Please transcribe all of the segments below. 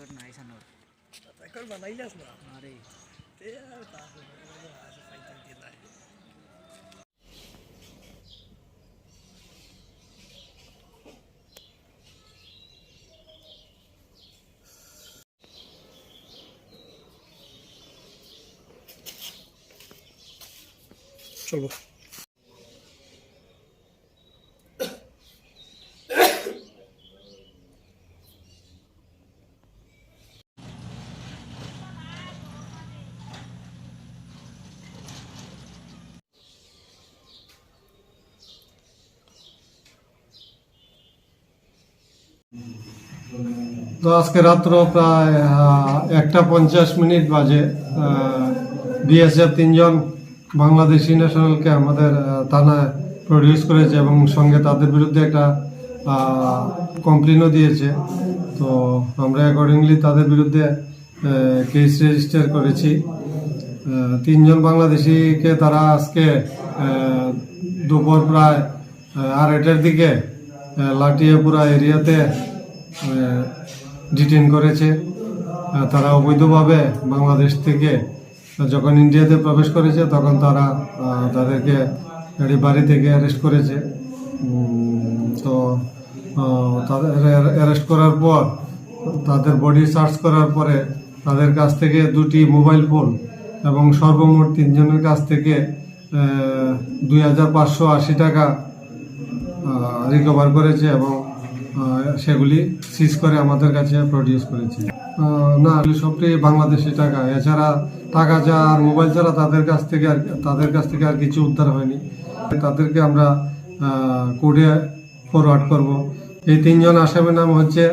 कर नाही सांगणार. कर बनाईलाच ना. अरे ते असं फायदा केला आहे. चलो তো আজকে রাত্র প্রায় 1:50 বাজে বিএসএফ 3জন বাংলাদেশি ন্যাশনালকে আমাদের থানায় প্রডিউস করেছে এবং সঙ্গে তাদের বিরুদ্ধে একটা কমপ্লেনও দিয়েছে। তো আমরা অ্যাকর্ডিংলি তাদের বিরুদ্ধে কেস রেজিস্টার করেছি। 3জন বাংলাদেশিকে তারা আজকে দুপুর প্রায় 2:30টার দিকে লাটিয়াপুরা এরিয়াতে ডিটেইন করেছে। তারা অবৈধভাবে বাংলাদেশ থেকে যখন ইন্ডিয়াতে প্রবেশ করেছে তখন তারা তাদেরকে বাড়ি থেকে অ্যারেস্ট করেছে। তো তাদের অ্যারেস্ট করার পর তাদের বডি সার্চ করার পরে তাদের কাছ থেকে 2টি মোবাইল ফোন এবং সর্বমোট 3জনের কাছ থেকে 2580 টাকা রিকভার করেছে এবং সেগুলি সিজ করে আমাদের কাছে প্রডিউস করেছে। না, সবটাই বাংলাদেশি টাকা। এছাড়া টাকা যা আর মোবাইল ছাড়া তাদের কাছ থেকে আর কিছু উদ্ধার হয়নি। তাদেরকে আমরা কোর্টে ফরওয়ার্ড করব। এই 3জন আসামির নাম হচ্ছে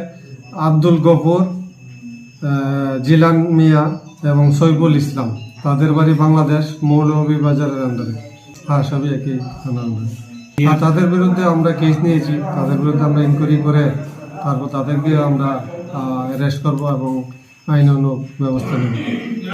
আব্দুল গফুর, জিলান মিয়া এবং সৈফুল ইসলাম। তাদের বাড়ি বাংলাদেশ, মৌলভীবাজারের আন্ডারে। হ্যাঁ, সবই একই থানার আন্ডারে। আর তাদের বিরুদ্ধে আমরা কেস নিয়েছি। তাদের বিরুদ্ধে আমরা ইনকোয়ারি করে তারপর তাদেরকে আমরা অ্যারেস্ট করব এবং আইনানুগ ব্যবস্থা নেব।